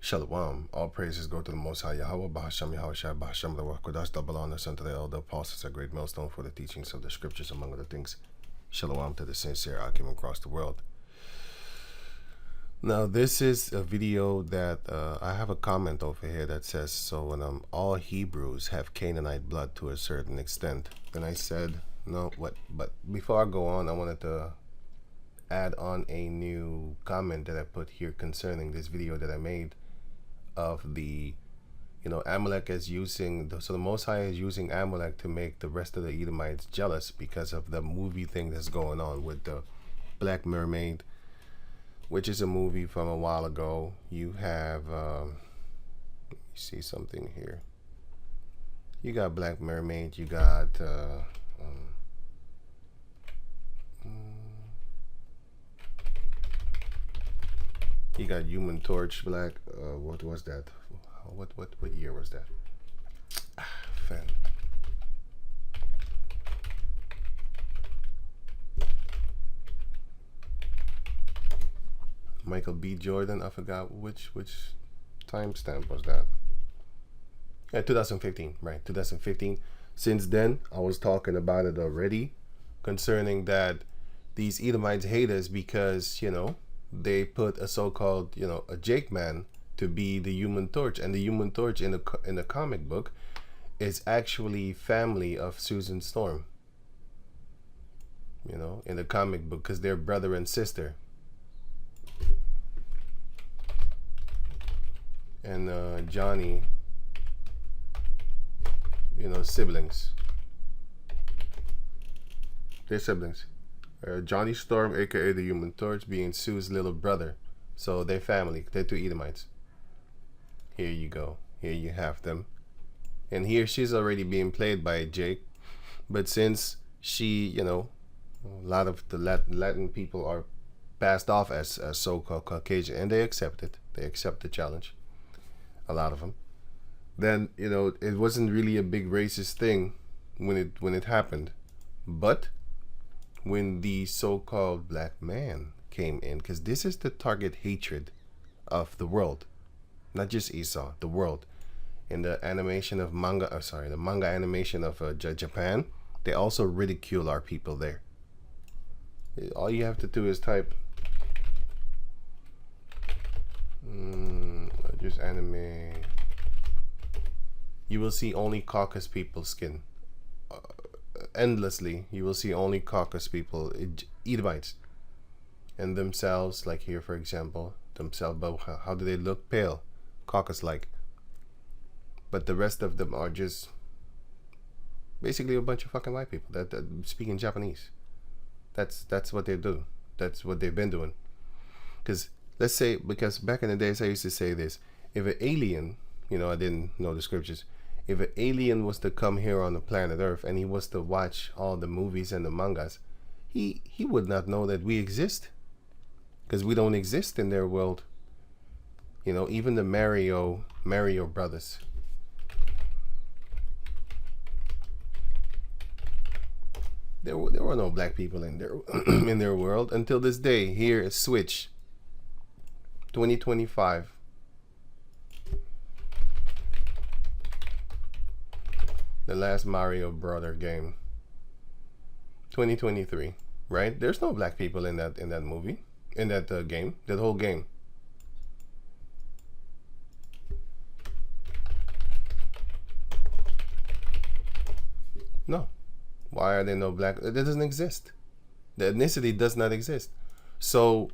Shalom. All praises go to the Most High Yahweh, Bahasham Yahushua, Bahasham the Wakodash, double honor unto the elder apostles, a great millstone for the teachings of the scriptures, among other things. Shalom to the sincere Akim across the world. Now, this is a video that I have a comment over here that says, so when all Hebrews have Canaanite blood to a certain extent. Then I said, no, what? But before I go on, I wanted to add on a new comment that I put here concerning this video that I made of the, Amalek is using, so the Most High is using Amalek to make the rest of the Edomites jealous because of the movie thing that's going on with the Black Mermaid, which is a movie from a while ago. You have, let me see something here. You got Black Mermaid, you got, you got Human Torch, Black, what was that? What year was that? Fan. Michael B. Jordan, I forgot which timestamp was that. Yeah, 2015, right? 2015. Since then, I was talking about it already, concerning that these Edomites hate us because, they put a so-called, a Jake man to be the Human Torch, and the Human Torch in the comic book is actually family of Susan Storm. In the comic book, because they're brother and sister. And Johnny, siblings. They're siblings. Johnny Storm, aka the Human Torch, being Sue's little brother. So they're family. They're two Edomites. Here you go. Here you have them. And here she's already being played by Jake. But since she, a lot of the Latin people are passed off as so-called Caucasian, and they accept it. They accept the challenge. A lot of them. Then, it wasn't really a big racist thing when it happened. But when the so-called black man came in, because this is the target hatred of the world, not just Esau, the world. In the animation of manga, the manga animation of Japan, they also ridicule our people there. All you have to do is type just anime. You will see only Caucasus people skin. Endlessly, you will see only Caucasus people, Edomites, and themselves, like here for example, themselves, but how do they look? Pale, Caucasus-like. But the rest of them are just basically a bunch of fucking white people that speak in Japanese. That's what they do. That's what they've been doing. Because let's say, because back in the days I used to say this: if an alien, I didn't know the scriptures. If an alien was to come here on the planet Earth and he was to watch all the movies and the mangas, he would not know that we exist, because we don't exist in their world. Even the Mario brothers. There were no black people in their in their world until this day. Here is Switch 2025. The last Mario brother game. 2023, right? There's no black people in that movie, in that game, that whole game. No. Why are there no black? It doesn't exist. The ethnicity does not exist. So,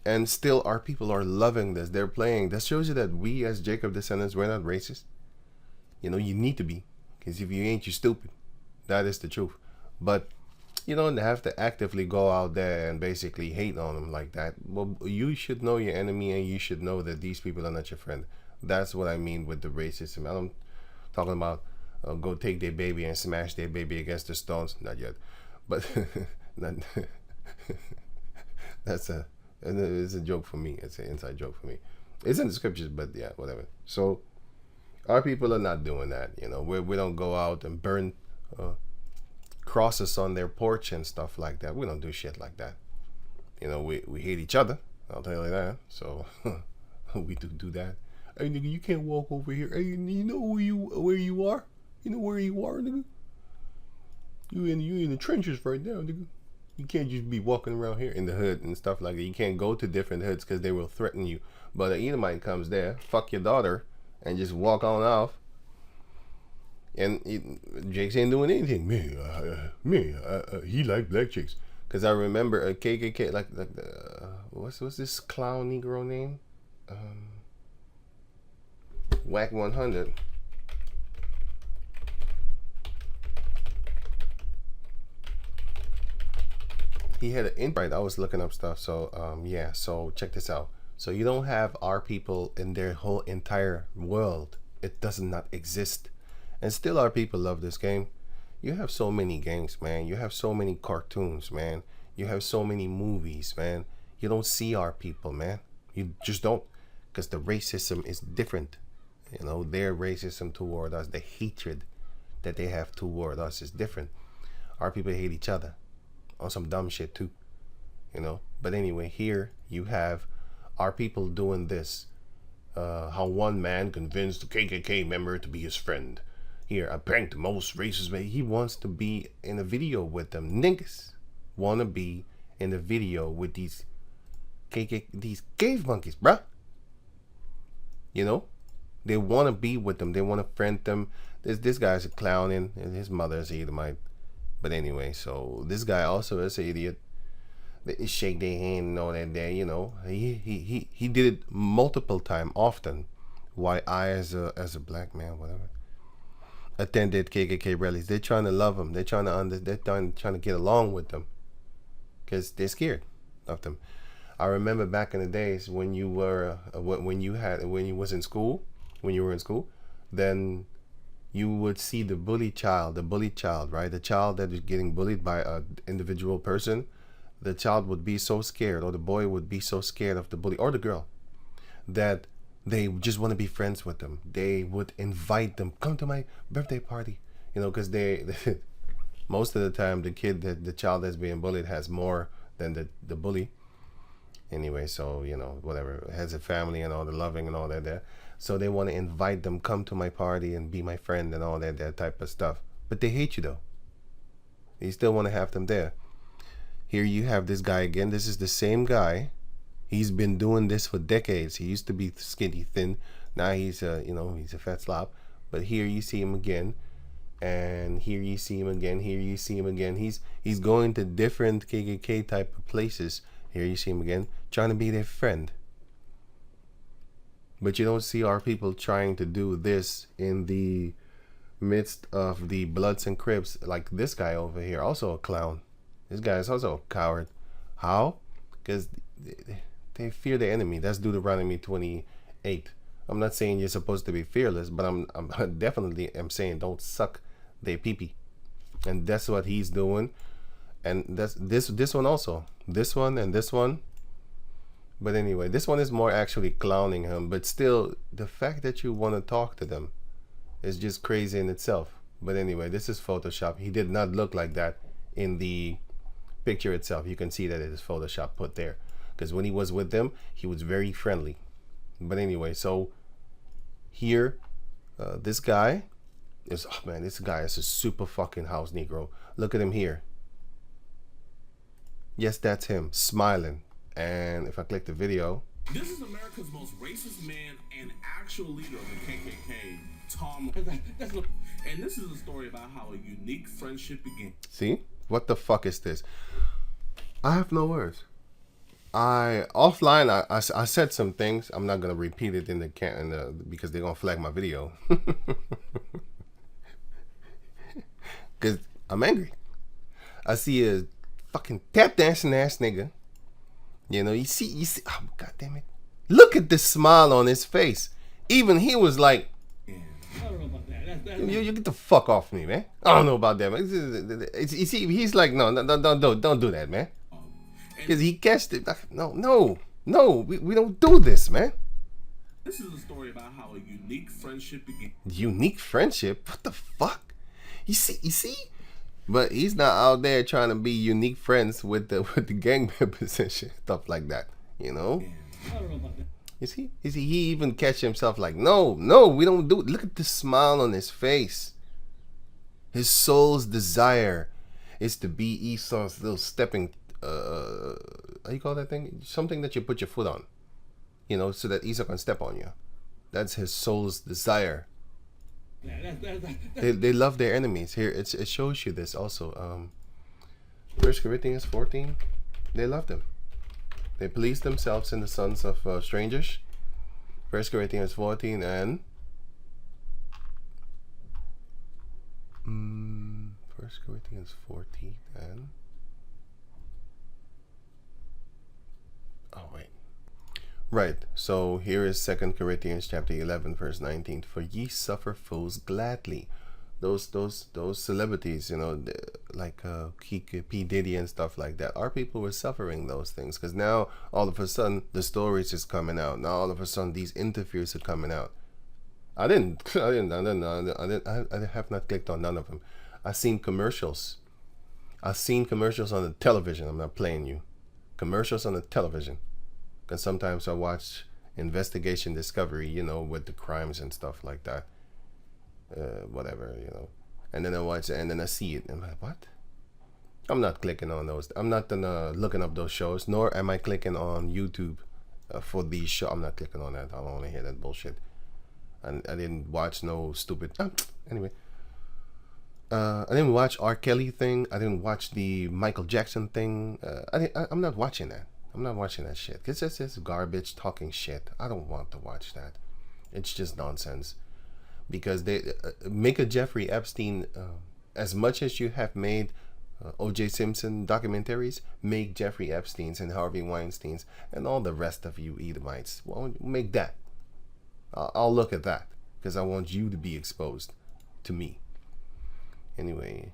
and still our people are loving this. They're playing. That shows you that we as Jacob descendants, we're not racist. You need to be. Because if you ain't, you're stupid. That is the truth. But you don't have to actively go out there and basically hate on them like that. Well, you should know your enemy, and you should know that these people are not your friend. That's what I mean with the racism. I'm talking about go take their baby and smash their baby against the stones. Not yet. But it's a joke for me. It's an inside joke for me. It's in the scriptures, but yeah, whatever. So our people are not doing that. We don't go out and burn crosses on their porch and stuff like that. We don't do shit like that. We hate each other. I'll tell you that. So we do that. Hey nigga, you can't walk over here. Hey, you know where you are? You know where you are, nigga? You in the trenches right now, nigga. You can't just be walking around here in the hood and stuff like that. You can't go to different hoods because they will threaten you. But an Edomite comes there, fuck your daughter, and just walk on off. And Jake's ain't doing anything. He like black chicks. Cause I remember a KKK, like what's this clown Negro name? Wack 100. He had an invite. I was looking up stuff. So yeah. So check this out. So you don't have our people in their whole entire world. It does not exist. And still our people love this game. You have so many games, man. You have so many cartoons, man. You have so many movies, man. You don't see our people, man. You just don't. Because the racism is different. You know, their racism toward us, the hatred that they have toward us is different. Our people hate each other on some dumb shit too. You know. But anyway, here you have our people doing this. How one man convinced a KKK member to be his friend. Here, I pranked the most racist man. He wants to be in a video with them. Niggas want to be in the video with these KKK, these cave monkeys, bruh. You know? They want to be with them. They want to friend them. This guy's a clown and his mother is an Edomite. But anyway, so this guy also is an idiot. They shake their hand and all that there, you know. He did it multiple times, often. Why I as a black man, whatever, attended KKK rallies. They're trying to love them. They're trying to get along with them, because they're scared of them. I remember back in the days when you were when you were in school, then you would see the bully child, right? The child that is getting bullied by an individual person. The child would be so scared, or the boy would be so scared of the bully, or the girl, that they just want to be friends with them. They would invite them, come to my birthday party, you know, because they most of the time the child that's being bullied has more than the bully. Anyway, so you know, whatever, has a family and all the loving and all that there. So they want to invite them, come to my party and be my friend and all that type of stuff. But they hate you though. You still want to have them there. Here you have this guy again. This is the same guy. He's been doing this for decades. He used to be skinny, thin. Now he's he's a fat slob. But here you see him again, and here you see him again. Here you see him again. He's going to different KKK type of places. Here you see him again, trying to be their friend. But you don't see our people trying to do this in the midst of the Bloods and Crips, like this guy over here, also a clown. This guy is also a coward. How? Because they fear the enemy. That's Deuteronomy 28. I'm not saying you're supposed to be fearless, but I'm definitely am saying don't suck their pee-pee. And that's what he's doing. And that's this one also. This one and this one. But anyway, this one is more actually clowning him. But still, the fact that you want to talk to them is just crazy in itself. But anyway, this is Photoshop. He did not look like that in the picture itself. You can see that it is Photoshop put there, because when he was with them, he was very friendly. But anyway, so here, this guy is, oh man, this guy is a super fucking house Negro. Look at him here. Yes, that's him smiling. And if I click the video, this is America's most racist man and actual leader of the KKK, Tom. And this is a story about how a unique friendship began. See? What the fuck is this? I have no words. Offline I said some things. I'm not gonna repeat it in the because they're gonna flag my video. Cause I'm angry. I see a fucking tap dancing ass nigga. You know, you see, oh god damn it. Look at the smile on his face. Even he was like, I don't know about that. You get the fuck off me, man. I don't know about that, man. You see, he's like, no, don't do that, man. Because he guessed it. No, we don't do this, man. This is a story about how a unique friendship began. Unique friendship? What the fuck? You see? But he's not out there trying to be unique friends with the gang members and shit, stuff like that, you know? I don't know about that. He even catch himself like, no, we don't do it. Look at the smile on his face. His soul's desire is to be Esau's little stepping, how you call that thing? Something that you put your foot on, so that Esau can step on you. That's his soul's desire. They love their enemies. Here, it shows you this also. 1 Corinthians 14, they love them. They please themselves in the sons of strangers. 1 Corinthians 14 and 1 Corinthians 14 and right. So here is 2 Corinthians chapter 11 verse 19. For ye suffer fools gladly. Those celebrities, like P. Diddy and stuff like that. Our people were suffering those things because now all of a sudden the stories is coming out. Now all of a sudden these interviews are coming out. I have not clicked on none of them. I've seen commercials. I've seen commercials on the television. I'm not playing you. Commercials on the television. Because sometimes I watch Investigation Discovery, with the crimes and stuff like that. Whatever, and then I watch it and then I see it and I'm like, what? I'm not clicking on those. I'm not looking up those shows, nor am I clicking on YouTube for these shows. I'm not clicking on that. I don't want to hear that bullshit. And I didn't watch no stupid anyway. I didn't watch R. Kelly thing. I didn't watch the Michael Jackson thing. I'm not watching that. I'm not watching that shit because it's just garbage talking shit. I don't want to watch that. It's just nonsense. Because they make a Jeffrey Epstein, as much as you have made O.J. Simpson documentaries, make Jeffrey Epstein's and Harvey Weinstein's and all the rest of you Edomites. Well, make that. I'll look at that because I want you to be exposed to me. Anyway,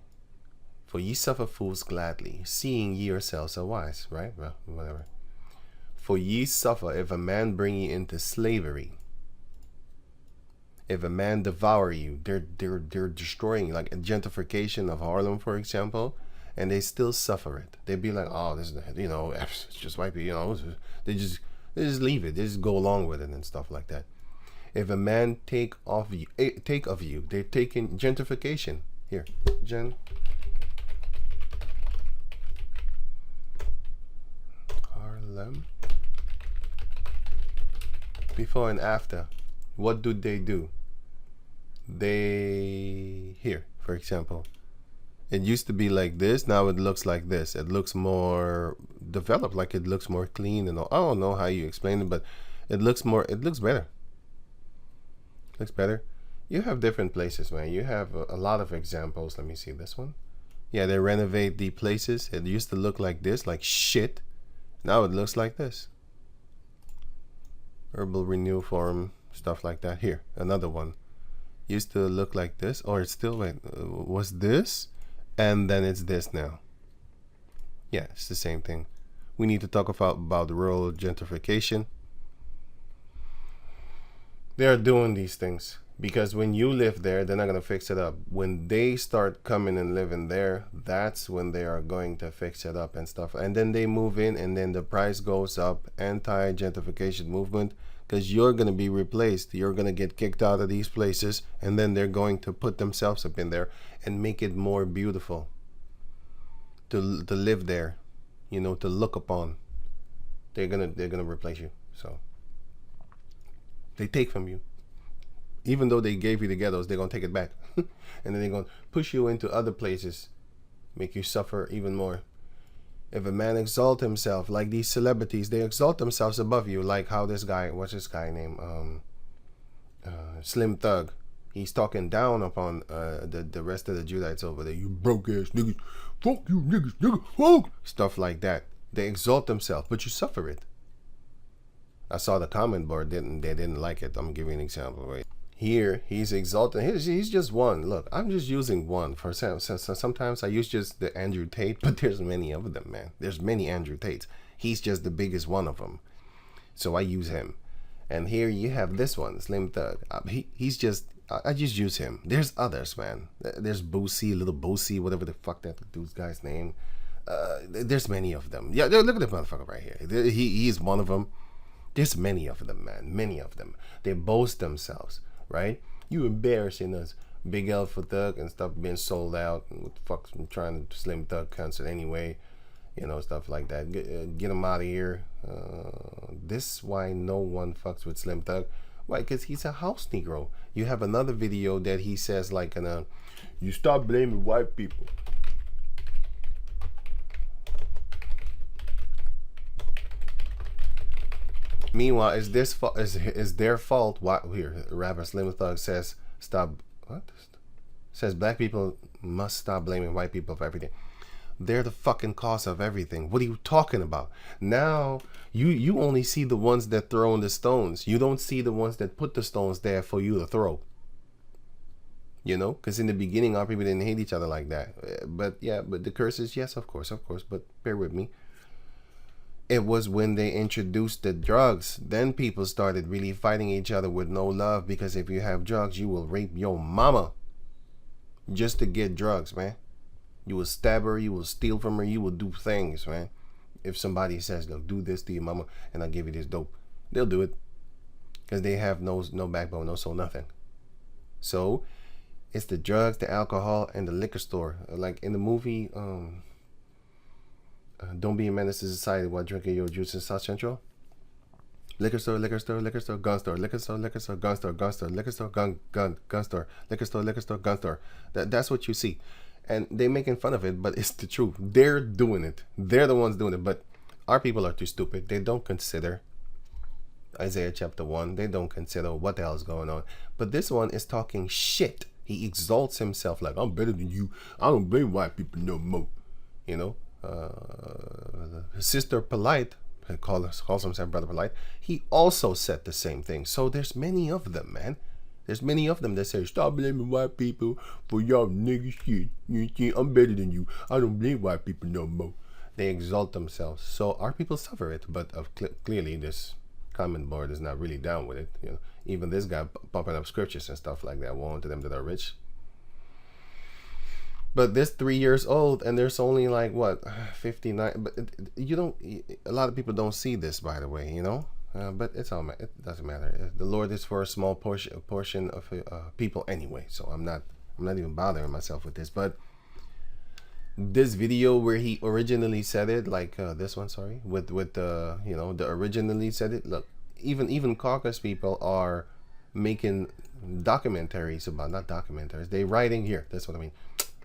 for ye suffer fools gladly, seeing ye yourselves are wise, right? Well, whatever. For ye suffer if a man bring ye into slavery. If a man devour you, they're destroying you, like a gentrification of Harlem, for example, and they still suffer it. They'd be like, oh, this is, it's just white people, they just leave it. They just go along with it and stuff like that. If a man take of you, they're taking gentrification. Here, Harlem. Before and after, what do? Here, for example, it used to be like this. Now it looks like this. It looks more developed, like it looks more clean and all. I don't know how you explain it, but it looks better. Looks better. You have different places, man. You have a lot of examples. Let me see this one. Yeah, they renovate the places. It used to look like this, like shit. Now it looks like this. Herbal Renew Forum, stuff like that. Here, another one. Used to look like this, or it's still, was this, and then it's this now. Yeah, it's the same thing. We need to talk about the rural gentrification. They are doing these things because when you live there, they're not going to fix it up. When they start coming and living there, that's when they are going to fix it up and stuff. And then they move in, and then the price goes up. Anti-gentrification movement. Because you're going to be replaced. You're going to get kicked out of these places. And then they're going to put themselves up in there and make it more beautiful. To live there. To look upon. They're going to replace you. So. They take from you. Even though they gave you the ghettos, they're going to take it back. And then they're going to push you into other places. Make you suffer even more. If a man exalt himself, like these celebrities, they exalt themselves above you, like how this guy, what's this guy name? Slim Thug. He's talking down upon the rest of the Judites over there. You broke ass niggas. Fuck you niggas, nigga. Fuck. Stuff like that. They exalt themselves, but you suffer it. I saw the comment board, they didn't like it. I'm giving an example, right? Here, he's exalting. He's just one. Look, I'm just using one. For sometimes I use just the Andrew Tate, but there's many of them, man. There's many Andrew Tates. He's just the biggest one of them. So I use him. And here you have this one, Slim Thug. He's just, I just use him. There's others, man. There's Boosie, Little Boosie, whatever the fuck that dude's guy's name. There's many of them. Yeah, look at the motherfucker right here. He's one of them. There's many of them, man. Many of them. They boast themselves, right? You embarrassing us. Big L for Thug and stuff being sold out. What the fuck's been trying to Slim Thug concert anyway? You know, stuff like that. Get him out of here. This is why no one fucks with Slim Thug. Why? Because he's a house Negro. You have another video that he says like, you stop blaming white people. Meanwhile, is their fault? Why here? Rapper Slim Thug says stop. What? Says black people must stop blaming white people for everything. They're the fucking cause of everything. What are you talking about? Now you only see the ones that throw in the stones. You don't see the ones that put the stones there for you to throw. You know, because in the beginning, our people didn't hate each other like that. But yeah, but the curses, yes, of course. But bear with me. It was when they introduced the drugs, then people started really fighting each other with no love, because if you have drugs, you will rape your mama just to get drugs, man. You will stab her, you will steal from her, you will do things, man. If somebody says, look, do this to your mama and I'll give you this dope, they'll do it because they have no backbone, no soul, nothing. So it's the drugs, the alcohol, and the liquor store. Like in the movie, Don't Be a Menace to Society while drinking your juice in South Central. Liquor store, liquor store, liquor store, gun store, liquor store, liquor store, gun store, gun store, liquor store, gun store, liquor store, gun store. That's what you see. And they making fun of it, but it's the truth. They're doing it. They're the ones doing it. But our people are too stupid. They don't consider Isaiah chapter 1. They don't consider what the hell is going on. But this one is talking shit. He exalts himself like, I'm better than you. I don't blame white people no more. You know? Sister Polite, calls himself Brother Polite, he also said the same thing. So there's many of them, man. There's many of them that say, stop blaming white people for y'all nigga shit. I'm better than you. I don't blame white people no more. They exalt themselves. So our people suffer it. But clearly this comment board is not really down with it. You know, even this guy pumping up scriptures and stuff like that. Woe unto them that are rich. But this 3 years old, and there's only like what 59. But you don't. A lot of people don't see this, by the way. You know. But it's all. It doesn't matter. The Lord is for a small portion of people anyway. So I'm not even bothering myself with this. But this video where he originally said it, like this one, sorry, with you know, the originally said it. Look, even caucus people are making documentaries about, not documentaries. They writing here. That's what I mean.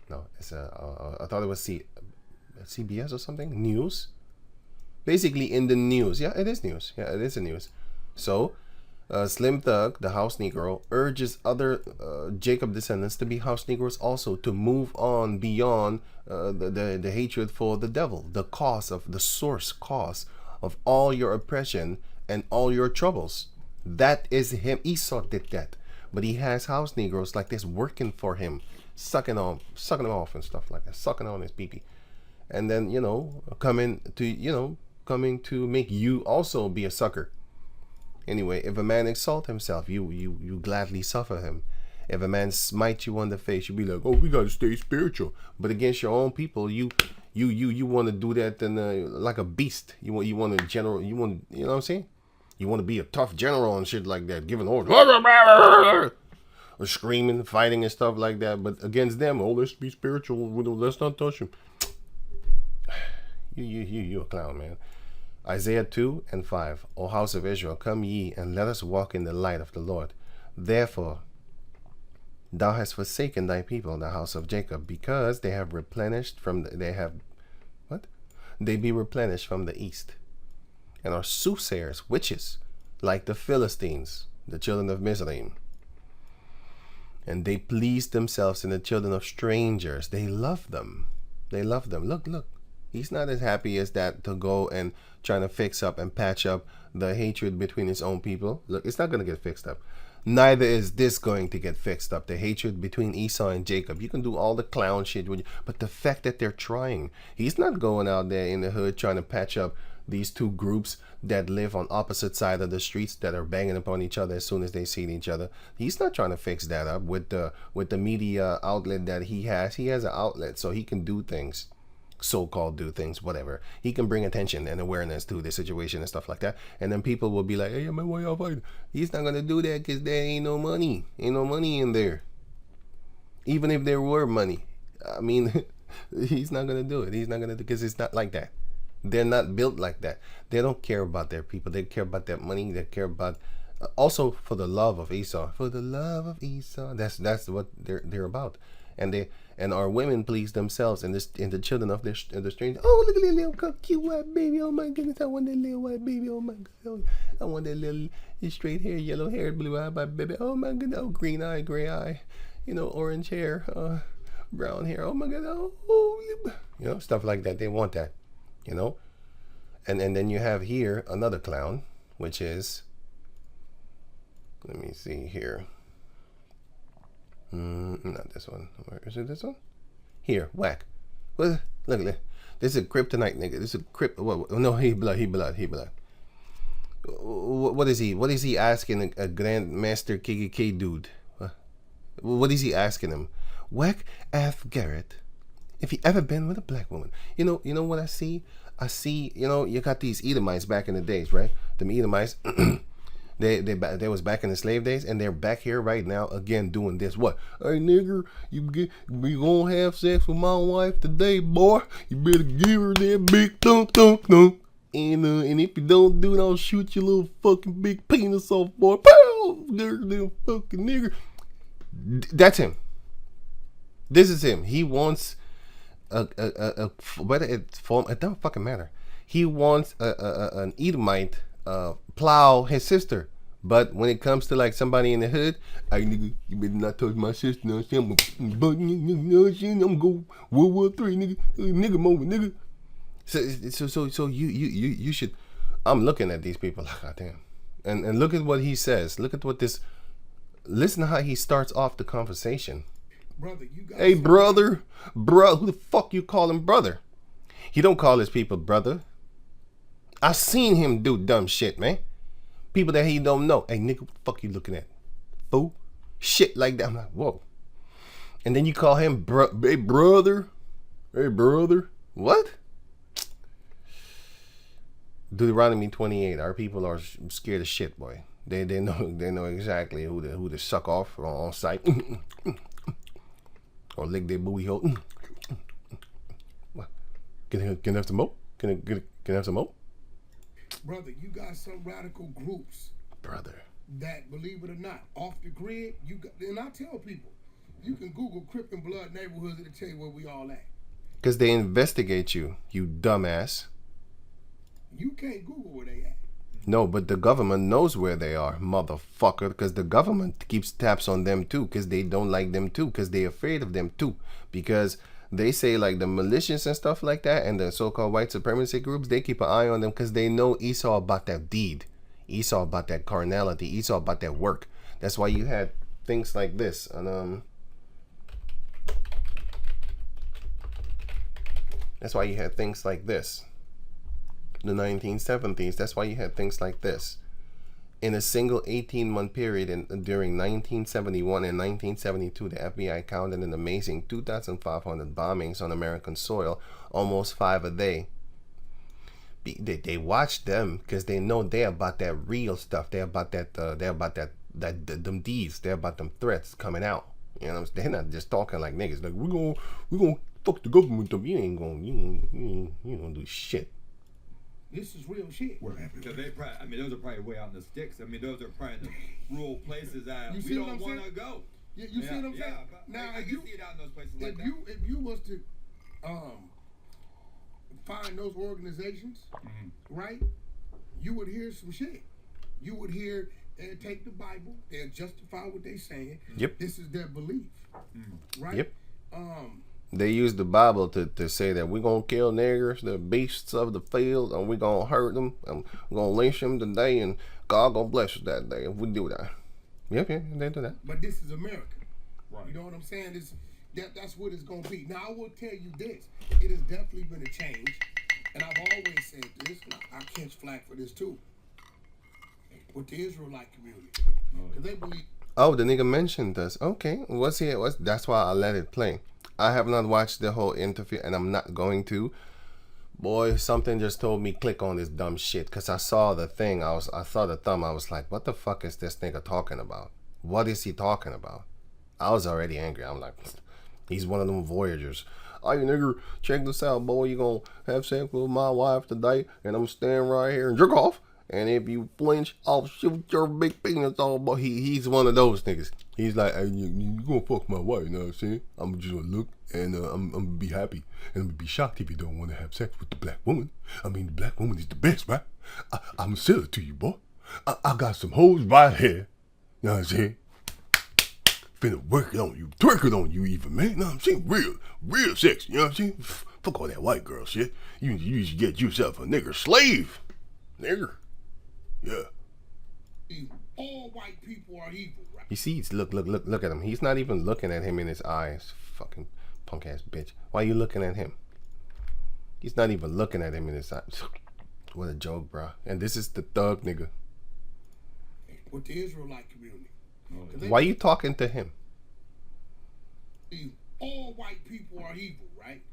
No, it's I thought it was CBS or something. News. Basically in the news. Yeah, it is news. Yeah, it is a news. So, Slim Thug, the house Negro, urges other Jacob descendants to be house Negroes also, to move on beyond the hatred for the devil, the source cause of all your oppression and all your troubles. That is him. Esau did that. But he has house Negroes like this working for him, sucking him off and stuff like that, sucking on his pee-pee. And then, you know, coming to make you also be a sucker. Anyway, if a man exalt himself, you gladly suffer him. If a man smite you on the face, you be like, oh, we gotta stay spiritual. But against your own people, you want to do that like a beast. You know what I'm saying? You want to be a tough general and shit like that, giving orders, or screaming, fighting and stuff like that. But against them, oh, let's be spiritual. Let's not touch him. You a clown, man. Isaiah 2:5. O house of Israel, come ye, and let us walk in the light of the Lord. Therefore, thou hast forsaken thy people, the house of Jacob, because they have replenished they be replenished from the east, and are soothsayers, witches, like the Philistines, the children of Mizraim. And they please themselves in the children of strangers. They love them. Look. He's not as happy as that to go and trying to fix up and patch up the hatred between his own people. Look, it's not going to get fixed up. Neither is this going to get fixed up. The hatred between Esau and Jacob. You can do all the clown shit, but the fact that they're trying. He's not going out there in the hood trying to patch up these two groups that live on opposite side of the streets that are banging upon each other as soon as they see each other. He's not trying to fix that up with the media outlet that he has. He has an outlet, so he can do things. so-called do things, whatever. He can bring attention and awareness to the situation and stuff like that. And then people will be like, hey, man, why y'all fighting? He's not going to do that because there ain't no money. Ain't no money in there. Even if there were money. I mean, he's not going to do it. He's not going to do it because it's not like that. They're not built like that. They don't care about their people. They care about that money. They care about... also for the love of Esau. For the love of Esau. That's what they're about. And our women please themselves and the children of the strange. Oh, look at that little cute white baby. Oh my goodness, I want that little white baby. Oh my god, I want that little straight hair, yellow hair, blue eye, my baby. Oh my goodness, oh green eye, gray eye, orange hair, brown hair. Oh my god, oh, stuff like that. They want that, and then you have here another clown, which is, let me see here. Not this one. Where is it? This one? Here, Wack. What? Look at that. This is a kryptonite nigga. This is a no, he blood. What is he? What is he asking a Grandmaster KKK dude? What is he asking him? Wack F. Garrett, if he ever been with a black woman. You know what I see? I see, you got these Edomites back in the days, right? Them Edomites. They was back in the slave days, and they're back here right now again doing this. What? Hey nigger, we gonna have sex with my wife today, boy. You better give her that big thunk. And if you don't do it, I'll shoot your little fucking big penis off, boy. Pow! Little fucking nigger. That's him. This is him. He wants whether it's form, it don't fucking matter. He wants an Edomite plow his sister. But when it comes to like somebody in the hood, hey nigga, you better not touch my sister. I'm gonna go World War III, nigga moment, nigga. So you should. I'm looking at these people like, goddamn, and look at what he says. Look at what this. Listen to how he starts off the conversation. Brother, you got. Hey brother, who the fuck you call him brother? He don't call his people brother. I seen him do dumb shit, man. People that he don't know. Hey, nigga, what the fuck you looking at? Fool? Shit like that. I'm like, whoa. And then you call him hey, brother. Hey, brother. What? Deuteronomy 28. Our people are scared of shit, boy. They know exactly who to suck off on sight. Or lick their booty hole. What? Can I have some more? Can I have some more? Brother, you got some radical groups, brother, that, believe it or not, off the grid. And I tell people, you can Google Crip and Blood neighborhoods and it'll tell you where we all at. Because they investigate you dumbass. You can't Google where they at. No, but the government knows where they are, motherfucker. Because the government keeps tabs on them too. Because they don't like them too. Because they're afraid of them too. Because they say like the militias and stuff like that and the so-called white supremacy groups, they keep an eye on them because they know Esau about that deed. Esau about that carnality. Esau about that work. That's why you had things like this. And that's why you had things like this. The 1970s. That's why you had things like this. In a single 18-month period during 1971 and 1972, the FBI counted an amazing 2,500 bombings on American soil, almost 5 a day. They watch them because they know they're about that real stuff. They're about that. They're about them deeds. They're about them threats coming out. You know, they're not just talking like niggas. Like we're gonna fuck the government. You ain't gonna do shit. This is real shit. Because they probably, I mean, those are probably way out in the sticks. I mean, those are probably the rural places that we don't want to go. You see what I'm saying? Yeah, now, I can see it out in those places like that. If you was to find those organizations, right, you would hear some shit. You would hear they'll take the Bible, they'll justify what they're saying. Yep. This is their belief, right? Yep. They use the Bible to say that we're going to kill niggers, the beasts of the field, and we're going to hurt them, and we're going to lynch them today, and God going to bless us that day if we do that. Yep, they do that. But this is America. Right. You know what I'm saying? That's what it's going to be. Now, I will tell you this. It has definitely been a change, and I've always said this, and I catch flack for this too, with the Israelite community. Because they believe... Oh, the nigga mentioned this. Okay, that's why I let it play. I have not watched the whole interview, and I'm not going to. Boy, something just told me click on this dumb shit, because I saw the thing. I saw the thumb. I was like, what the fuck is this nigga talking about? What is he talking about? I was already angry. I'm like, he's one of them voyagers. Hey nigga, check this out, boy. You gonna have sex with my wife today, and I'm standing right here and jerk off. And if you flinch, I'll shoot your big penis all. Boy, he's one of those niggas. He's like, hey, you gonna fuck my wife? You know what I'm saying? I'm just gonna look, and I'm gonna be happy, and I'm gonna be shocked if you don't want to have sex with the black woman. I mean, the black woman is the best, right? I'm gonna sell it to you, boy. I got some hoes right here. You know what I'm saying? Finna work it on you, twerk it on you even, man. You know what I'm saying? Real sex, you know what I'm saying? Fuck all that white girl shit. You should get yourself a nigger slave. Nigger. Yeah. All white people are evil, right? You see, look at him. He's not even looking at him in his eyes. Fucking punk ass bitch. Why are you looking at him? He's not even looking at him in his eyes. What a joke, bro. And this is the thug nigga. With the Israelite community. Why are you talking to him? All white people are evil, right?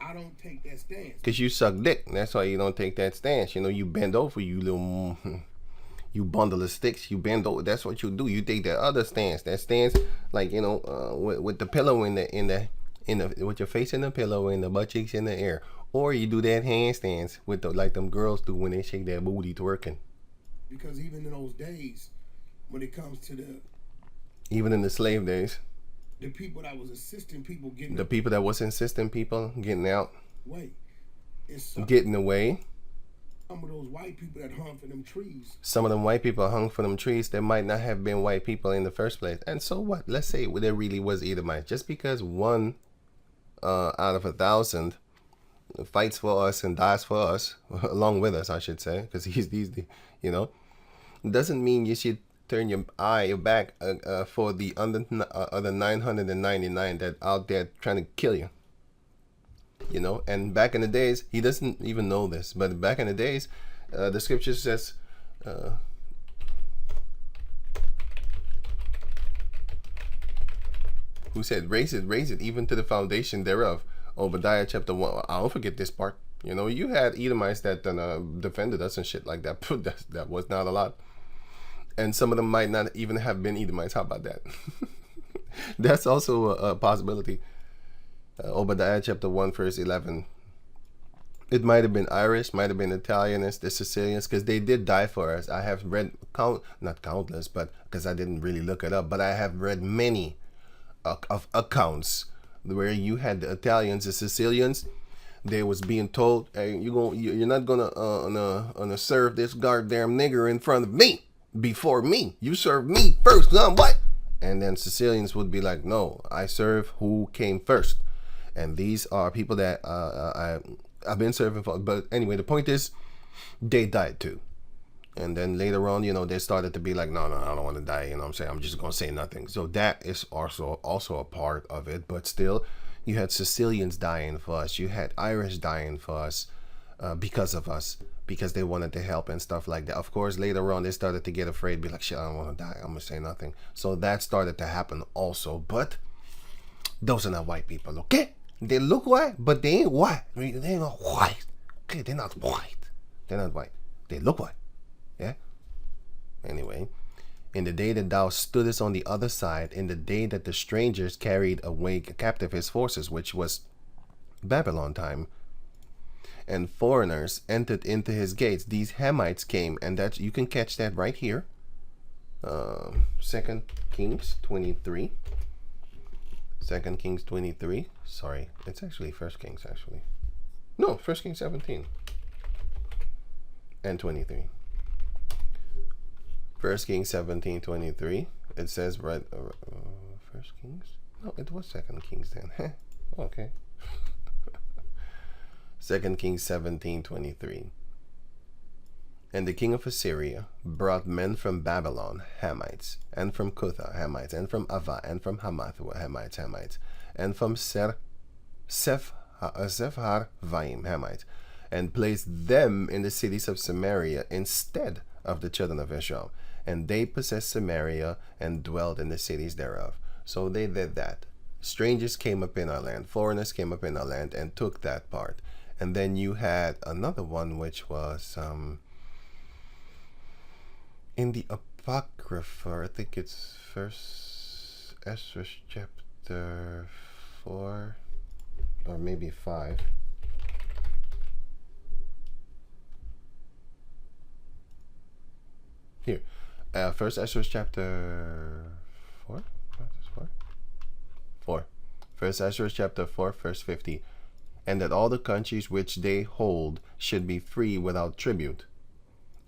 I don't take that stance. Because you suck dick. That's why you don't take that stance. You know, you bend over, you little... You bundle of sticks, you bend over. That's what you do. You take that other stance. That stance, like, you know, with the pillow in the with your face in the pillow and the butt cheeks in the air. Or you do that handstands with like them girls do when they shake their booty twerking. Because even in those days, when it comes to even in the slave days, the people that was assisting people getting people that was assisting people getting out, getting away. Some of those white people that hung for them trees. Some of them white people hung for them trees. There might not have been white people in the first place. And so what? Let's say there really was Edomites. Just because one out of 1,000 fights for us and dies for us, along with us, I should say, because he's you know, doesn't mean you should turn your back for the other 999 that out there trying to kill you. You know, and back in the days, he doesn't even know this, but back in the days, the scripture says, who said, raise it even to the foundation thereof. Obadiah chapter 1. I don't forget this part. You know, you had Edomites that defended us and shit like that. That was not a lot. And some of them might not even have been Edomites. How about that? That's also a possibility. Obadiah chapter 1 verse 11. It might have been Irish, might have been Italian, the Sicilians, because they did die for us. I have read not countless, but because I didn't really look it up, but I have read many of accounts where you had the Italians, the Sicilians. They was being told, hey, you're not gonna serve this goddamn nigger in front of me before me. You serve me first, what? And then Sicilians would be like, no, I serve who came first. And these are people that I've been serving for. But anyway, the point is, they died too. And then later on, you know, they started to be like, no, I don't want to die. You know what I'm saying? I'm just going to say nothing. So that is also a part of it. But still, you had Sicilians dying for us. You had Irish dying for us because of us. Because they wanted to help and stuff like that. Of course, later on, they started to get afraid. Be like, shit, I don't want to die. I'm going to say nothing. So that started to happen also. But those are not white people, okay? They look white, but they ain't white. They're not white. Okay, they're not white. They're not white. They look white. Yeah? Anyway, in the day that thou stoodest on the other side, in the day that the strangers carried away captive his forces, which was Babylon time, and foreigners entered into his gates, these Hamites came, and that you can catch that right here. 2 Kings 23. 2 Kings 23. Sorry, it's actually 1 Kings, actually. No, 1 Kings 17 and 23. 1 Kings 17, 23. It says right. 1 Kings? No, it was 2 Kings then. Okay. 2 Kings 17, 23. And the king of Assyria brought men from Babylon, Hamites, and from Cutha, Hamites, and from Ava, and from Hamath, Hamites, and from Sephar Vaim, Hamites, and placed them in the cities of Samaria instead of the children of Israel. And they possessed Samaria and dwelled in the cities thereof. So they did that. strangers came up in our land, foreigners came up in our land and took that part. And then you had another one which was in the Apocrypha, I think it's First Esdras chapter 4 or maybe 5. Here, First Esdras chapter 4. First Esdras chapter 4, verse 50. And that all the countries which they hold should be free without tribute,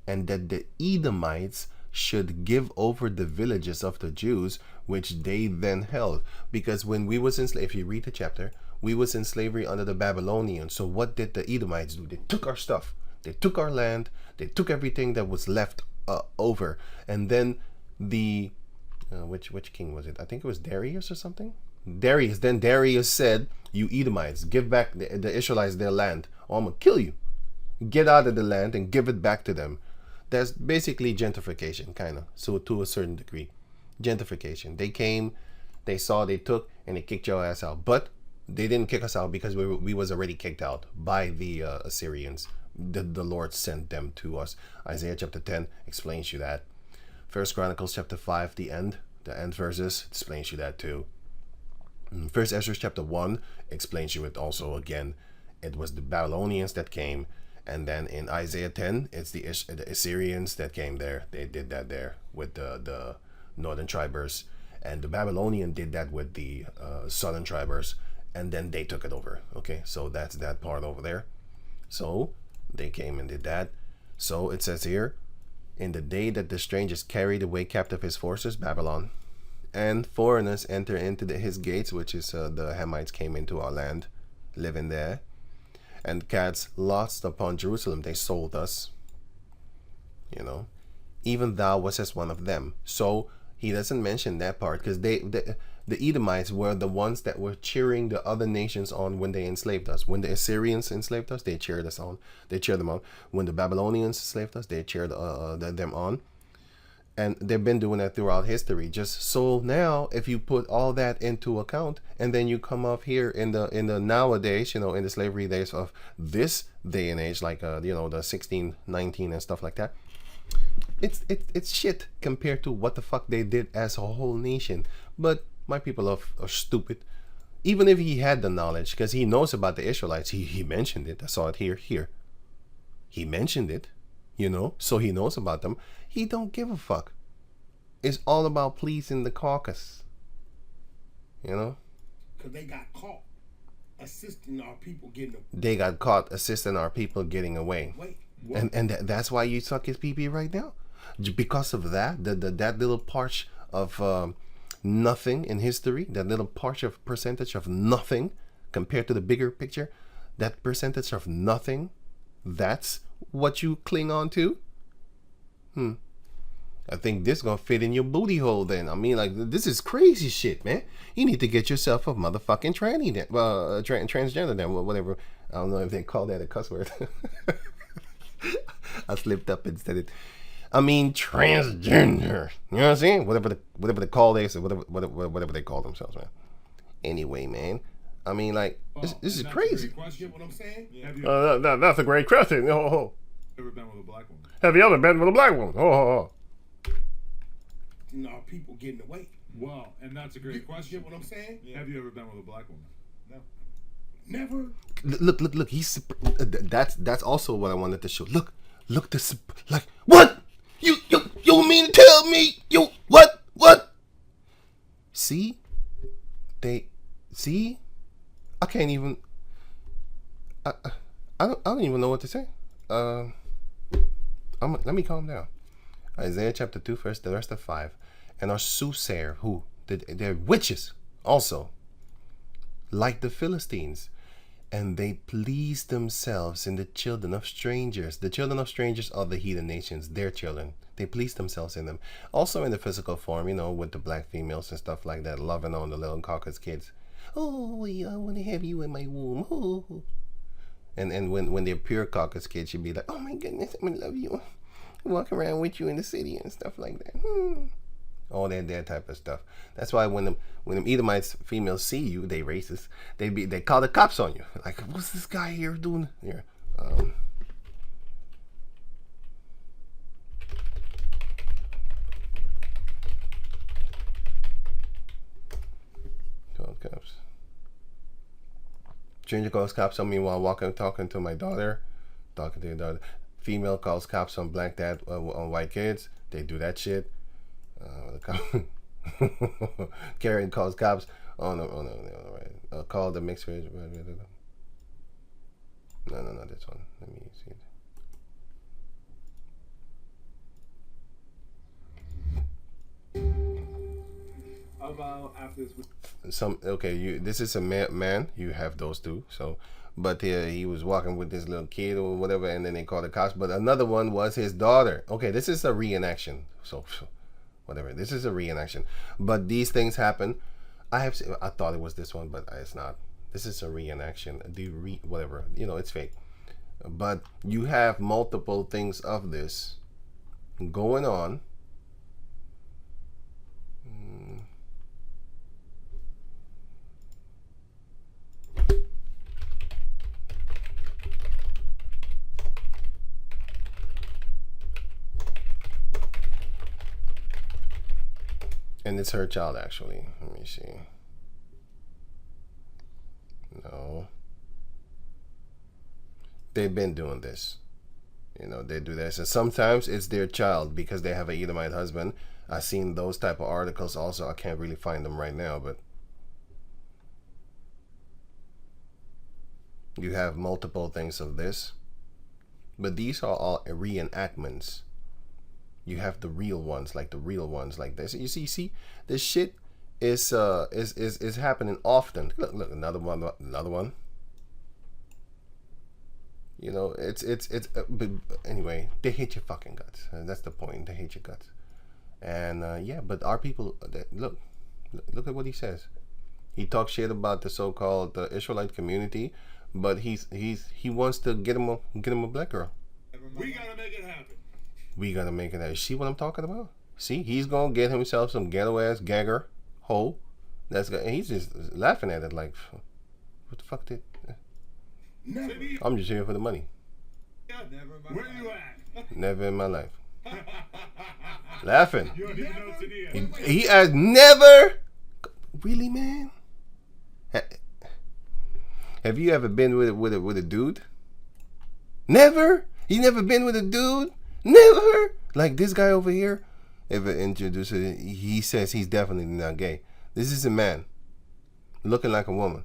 and that the Edomites should give over the villages of the Jews which they then held. Because when we was in slavery, if you read the chapter, we was in slavery under the Babylonians. So what did the Edomites do? They took our stuff. They took our land. They took everything that was left over. And then the which king was it? I think it was Darius or something. Then Darius said, "You Edomites, give back the Israelites their land, or I'm gonna kill you. Get out of the land and give it back to them." That's basically gentrification, kind of. So to a certain degree, gentrification. They came, they saw, they took, and they kicked your ass out. But they didn't kick us out because we was already kicked out by the Assyrians. The Lord sent them to us. Isaiah chapter 10 explains you that. First Chronicles chapter 5, the end verses explains you that too. First Esdras chapter 1 explains you it also again. It was the Babylonians that came, and then in Isaiah 10, it's the Assyrians that came there. They did that there with the northern tribers, and the Babylonian did that with the southern tribers, and then they took it over. Okay, so that's that part over there. So they came and did that. So it says here, in the day that the strangers carried away captive his forces, Babylon, and foreigners enter into his gates, which is the Hamites came into our land, living there, and cats lost upon Jerusalem. They sold us, you know. Even thou wast as one of them. So he doesn't mention that part because the Edomites were the ones that were cheering the other nations on when they enslaved us. When the Assyrians enslaved us, they cheered us on. They cheered them on. When the Babylonians enslaved us, they cheered them on. And they've been doing that throughout history. Just so now, if you put all that into account, and then you come up here in the nowadays, you know, in the slavery days of this day and age, like you know, the 1619 and stuff like that, it's shit compared to what the fuck they did as a whole nation. But my people are stupid. Even if he had the knowledge, because he knows about the Israelites, he mentioned it. I saw it here. He mentioned it, you know, so he knows about them. He don't give a fuck. It's all about pleasing the caucus, you know. Because they got caught assisting our people getting away. They got caught assisting our people getting away. Wait, and that's why you suck his pee right now. Because of that, that little part of nothing in history, that little part of percentage of nothing compared to the bigger picture, that percentage of nothing, that's what you cling on to. I think this gonna fit in your booty hole then. I mean, like, this is crazy shit, man. You need to get yourself a motherfucking tranny then. Transgender then, whatever. I don't know if they call that a cuss word. I slipped up and said it. I mean, transgender. You know what I'm saying? Whatever they call this, or whatever they call themselves, man. Anyway, man. I mean, like, this is crazy. You get what I'm saying? Yeah. That's a great question. Oh. Ever been with a black woman? Have you ever been with a black woman? Oh. You know, our people getting away. Well, and that's a great question. You get what I'm saying? Yeah. Have you ever been with a black woman? No. Never. Look. He's that's also what I wanted to show. Look this, like, what? You mean to tell me what? See? I can't even. I don't even know what to say. Let me calm down. Isaiah chapter 2, the rest of 5. And our soothsayer, they're witches also, like the Philistines, and they please themselves in the children of strangers. The children of strangers are the heathen nations, their children. They please themselves in them. Also in the physical form, you know, with the black females and stuff like that, loving on the little caucus kids. Oh, I want to have you in my womb. Oh. And when they're pure caucus kids, you'd be like, oh my goodness, I'm going to love you. Walk around with you in the city and stuff like that. all that type of stuff. That's why when them Edomites females see you, they racist. They call the cops on you. Like, what's this guy here doing here? Call cops. Stranger calls cops on me while talking to my daughter. Talking to your daughter. Female calls cops on black dad on white kids. They do that shit. Karen calls cops. Oh no, right. Call the mixed race. No, this one. Let me see it. About after this. This is a man. You have those two. So, but he was walking with this little kid or whatever, and then they called the cops. But another one was his daughter. Okay, this is a reenaction. So, whatever. This is a reenaction. But these things happen. I thought it was this one, but it's not. This is a reenaction. Whatever. It's fake. But you have multiple things of this going on. And it's her child, actually. Let me see. No. They've been doing this. They do this. And sometimes it's their child because they have an Edomite husband. I've seen those type of articles also. I can't really find them right now, but you have multiple things of this. But these are all reenactments. You have the real ones like this. You see, this shit is happening often. Look, another one. But anyway, they hate your fucking guts. That's the point. They hate your guts. And but our people, look at what he says. He talks shit about the so-called Israelite community, but he wants to get him a black girl. We gotta make it happen. We gotta make it happen. See what I'm talking about? See, he's gonna get himself some ghetto ass gagger hoe. He's just laughing at it like, what the fuck did? Never. I'm just here for the money. Where you at? Never in my life. Laughing. You don't even know Tania. He has never. Really, man? Have you ever been with a dude? Never. You never been with a dude? Never. Like this guy over here. Ever introduced it? He says he's definitely not gay. This is a man looking like a woman.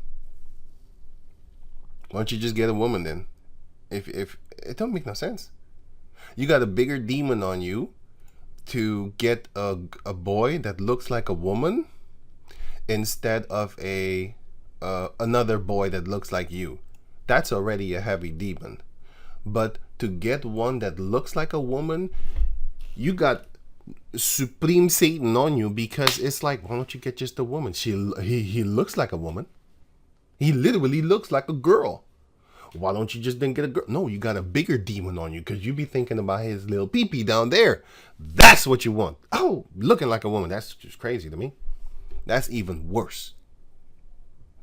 Why don't you just get a woman then? If it don't make no sense. You got a bigger demon on you to get a boy that looks like a woman instead of another boy that looks like you. That's already a heavy demon. But to get one that looks like a woman, you got supreme Satan on you because it's like, why don't you get just a woman? He looks like a woman. He literally looks like a girl. Why don't you just then get a girl? No, you got a bigger demon on you because you be thinking about his little pee-pee down there. That's what you want. Oh, looking like a woman. That's just crazy to me. That's even worse.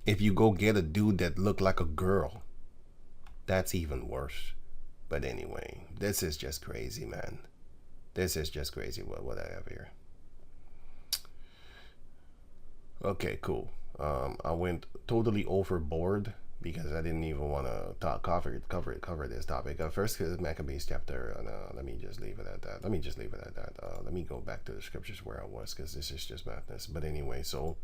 If you go get a dude that look like a girl, that's even worse. But anyway, this is just crazy, man. This is just crazy what I have here. Okay, cool. I went totally overboard because I didn't even want to cover this topic. First, Maccabees chapter. Let me just leave it at that. Let me go back to the scriptures where I was because this is just madness. But anyway, so.